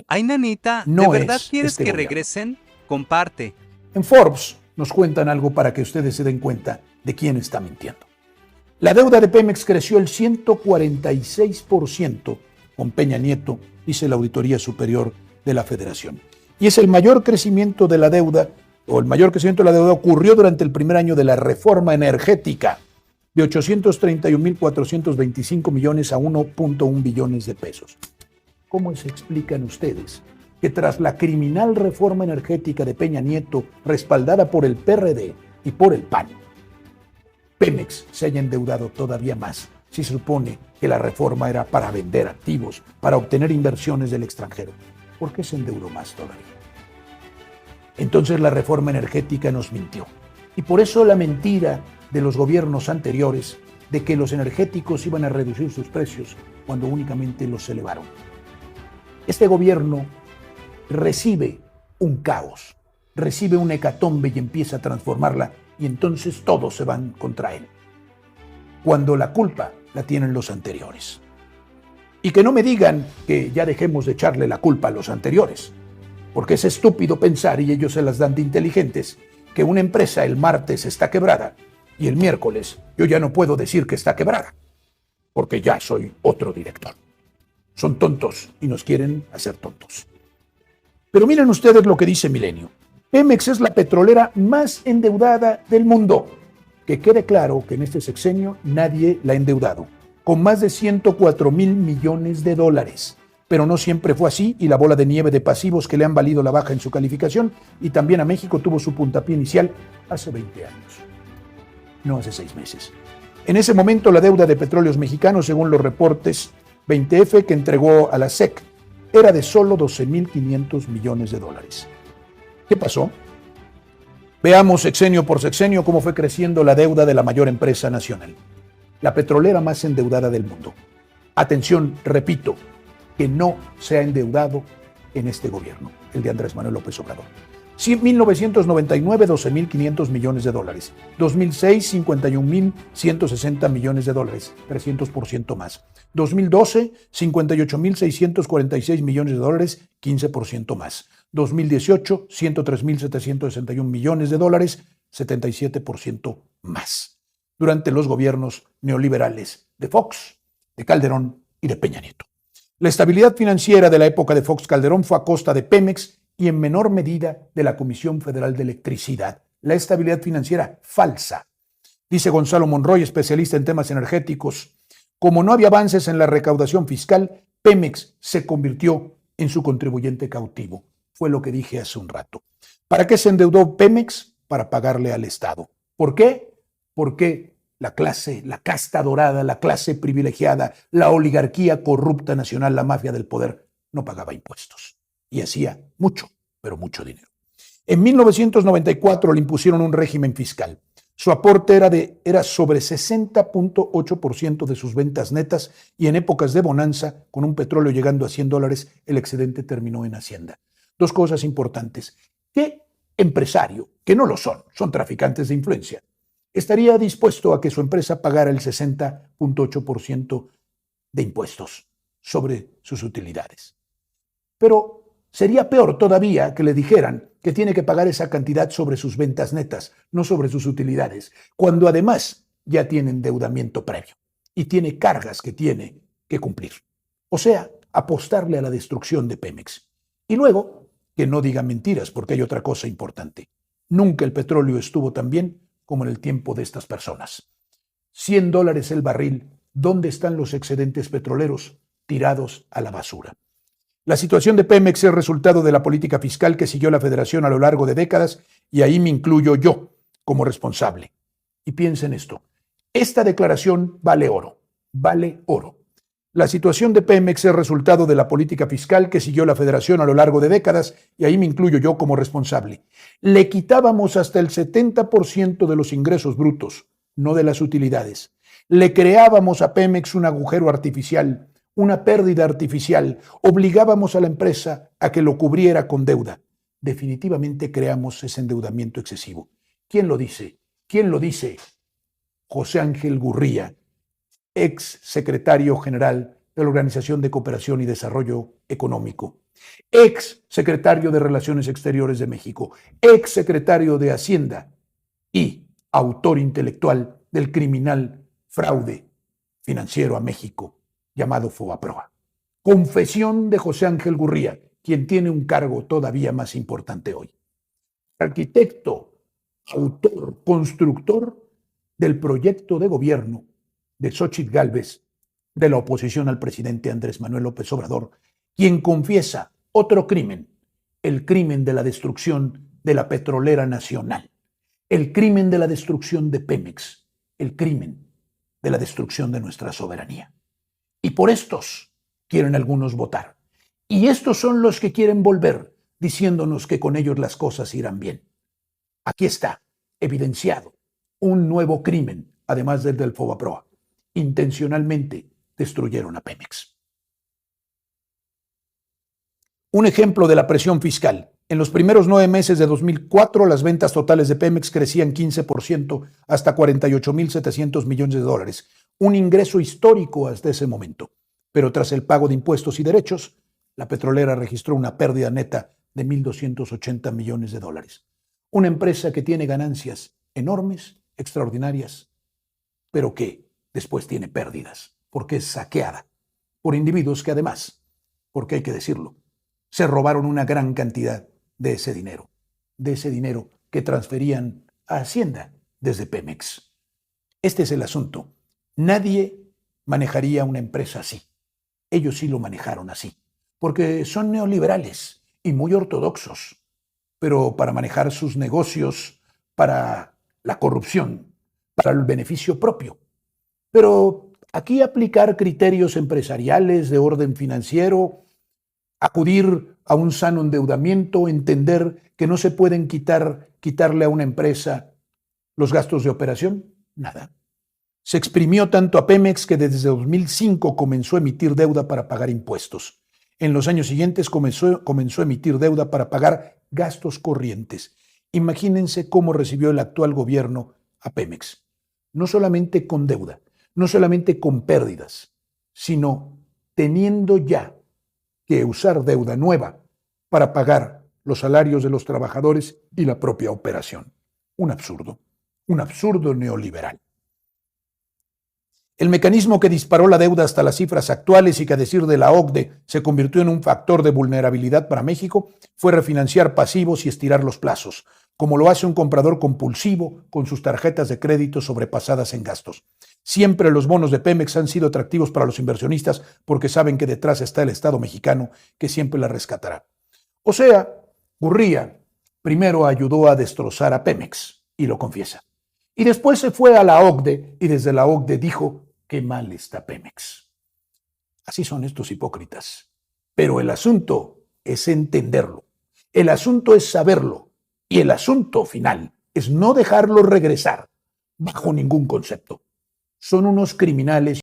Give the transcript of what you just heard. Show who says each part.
Speaker 1: Ay, nanita, ¿de
Speaker 2: No
Speaker 1: verdad
Speaker 2: es
Speaker 1: quieres
Speaker 2: este
Speaker 1: que
Speaker 2: gobierno.
Speaker 1: regresen? Comparte.
Speaker 2: En Forbes nos cuentan algo para que ustedes se den cuenta de quién está mintiendo. La deuda de Pemex creció el 146% con Peña Nieto, dice la Auditoría Superior de la Federación. Y es el mayor crecimiento de la deuda, o el mayor crecimiento de la deuda ocurrió durante el primer año de la reforma energética, de 831.425 millones a 1.1 billones de pesos. ¿Cómo se explican ustedes que tras la criminal reforma energética de Peña Nieto, respaldada por el PRD y por el PAN, Pemex se haya endeudado todavía más, si se supone que la reforma era para vender activos, para obtener inversiones del extranjero? ¿Por qué se endeudó más todavía? Entonces la reforma energética nos mintió. Y por eso la mentira de los gobiernos anteriores de que los energéticos iban a reducir sus precios cuando únicamente los elevaron. Este gobierno recibe un caos, recibe una hecatombe y empieza a transformarla, y entonces todos se van contra él, cuando la culpa la tienen los anteriores. Y que no me digan que ya dejemos de echarle la culpa a los anteriores, porque es estúpido pensar, y ellos se las dan de inteligentes, que una empresa el martes está quebrada y el miércoles yo ya no puedo decir que está quebrada, porque ya soy otro director. Son tontos y nos quieren hacer tontos. Pero miren ustedes lo que dice Milenio. Pemex es la petrolera más endeudada del mundo. Que quede claro que en este sexenio nadie la ha endeudado, con más de 104,000 millones de dólares. Pero no siempre fue así, y la bola de nieve de pasivos que le han valido la baja en su calificación, y también a México tuvo su puntapié inicial hace 20 años, no hace 6 meses. En ese momento la deuda de Petróleos Mexicanos, según los reportes 20F que entregó a la SEC, era de solo 12,500 millones de dólares. ¿Qué pasó? Veamos sexenio por sexenio cómo fue creciendo la deuda de la mayor empresa nacional, la petrolera más endeudada del mundo. Atención, repito, que no se ha endeudado en este gobierno, el de Andrés Manuel López Obrador. 1999, 12,500 millones de dólares. 2006, 51,160 millones de dólares, 300% más. 2012, 58,646 millones de dólares, 15% más. 2018, 103,761 millones de dólares, 77% más. Durante los gobiernos neoliberales de Fox, de Calderón y de Peña Nieto. La estabilidad financiera de la época de Fox Calderón fue a costa de Pemex y en menor medida de la Comisión Federal de Electricidad. La estabilidad financiera falsa. Dice Gonzalo Monroy, especialista en temas energéticos, como no había avances en la recaudación fiscal, Pemex se convirtió en su contribuyente cautivo. Fue lo que dije hace un rato. ¿Para qué se endeudó Pemex? Para pagarle al Estado. ¿Por qué? Porque la clase, la casta dorada, la clase privilegiada, la oligarquía corrupta nacional, la mafia del poder, no pagaba impuestos. Y hacía mucho, pero mucho dinero. En 1994 le impusieron un régimen fiscal. Su aporte era sobre 60,8% de sus ventas netas, y en épocas de bonanza, con un petróleo llegando a $100, el excedente terminó en Hacienda. Dos cosas importantes. ¿Qué empresario, que no lo son traficantes de influencia, estaría dispuesto a que su empresa pagara el 60,8% de impuestos sobre sus utilidades? Pero sería peor todavía que le dijeran que tiene que pagar esa cantidad sobre sus ventas netas, no sobre sus utilidades, cuando además ya tiene endeudamiento previo y tiene cargas que tiene que cumplir. O sea, apostarle a la destrucción de Pemex. Y luego, que no diga mentiras, porque hay otra cosa importante. Nunca el petróleo estuvo tan bien como en el tiempo de estas personas. $100 el barril. ¿Dónde están los excedentes petroleros? Tirados a la basura. La situación de Pemex es resultado de la política fiscal que siguió la Federación a lo largo de décadas, y ahí me incluyo yo como responsable. Y piensen esto, esta declaración vale oro, vale oro. La situación de Pemex es resultado de la política fiscal que siguió la Federación a lo largo de décadas, y ahí me incluyo yo como responsable. Le quitábamos hasta el 70% de los ingresos brutos, no de las utilidades. Le creábamos a Pemex un agujero artificial, una pérdida artificial, obligábamos a la empresa a que lo cubriera con deuda. Definitivamente creamos ese endeudamiento excesivo. ¿Quién lo dice? ¿Quién lo dice? José Ángel Gurría, ex secretario general de la Organización de Cooperación y Desarrollo Económico, ex secretario de Relaciones Exteriores de México, ex secretario de Hacienda y autor intelectual del criminal fraude financiero a México llamado Fobaproa. Confesión de José Ángel Gurría, quien tiene un cargo todavía más importante hoy. Arquitecto, autor, constructor del proyecto de gobierno de Xóchitl Gálvez, de la oposición al presidente Andrés Manuel López Obrador, quien confiesa otro crimen, el crimen de la destrucción de la petrolera nacional, el crimen de la destrucción de Pemex, el crimen de la destrucción de nuestra soberanía. Y por estos quieren algunos votar. Y estos son los que quieren volver, diciéndonos que con ellos las cosas irán bien. Aquí está, evidenciado, un nuevo crimen, además del Fobaproa. Intencionalmente destruyeron a Pemex. Un ejemplo de la presión fiscal. En los primeros 9 meses de 2004, las ventas totales de Pemex crecían 15% hasta 48.700 millones de dólares, un ingreso histórico hasta ese momento. Pero tras el pago de impuestos y derechos, la petrolera registró una pérdida neta de 1.280 millones de dólares. Una empresa que tiene ganancias enormes, extraordinarias, pero que después tiene pérdidas, porque es saqueada por individuos que además, porque hay que decirlo, se robaron una gran cantidad de ese dinero que transferían a Hacienda desde Pemex. Este es el asunto. Nadie manejaría una empresa así. Ellos sí lo manejaron así, porque son neoliberales y muy ortodoxos, pero para manejar sus negocios, para la corrupción, para el beneficio propio. Pero aquí aplicar criterios empresariales de orden financiero, acudir a un sano endeudamiento, entender que no se pueden quitarle a una empresa los gastos de operación, nada. Se exprimió tanto a Pemex que desde 2005 comenzó a emitir deuda para pagar impuestos. En los años siguientes comenzó a emitir deuda para pagar gastos corrientes. Imagínense cómo recibió el actual gobierno a Pemex. No solamente con deuda, no solamente con pérdidas, sino teniendo ya que usar deuda nueva para pagar los salarios de los trabajadores y la propia operación. Un absurdo neoliberal. El mecanismo que disparó la deuda hasta las cifras actuales y que a decir de la OCDE se convirtió en un factor de vulnerabilidad para México fue refinanciar pasivos y estirar los plazos, como lo hace un comprador compulsivo con sus tarjetas de crédito sobrepasadas en gastos. Siempre los bonos de Pemex han sido atractivos para los inversionistas porque saben que detrás está el Estado mexicano que siempre la rescatará. O sea, Gurría primero ayudó a destrozar a Pemex, y lo confiesa. Y después se fue a la OCDE y desde la OCDE dijo: qué mal está Pemex. Así son estos hipócritas. Pero el asunto es entenderlo. El asunto es saberlo. Y el asunto final es no dejarlo regresar bajo ningún concepto. Son unos criminales.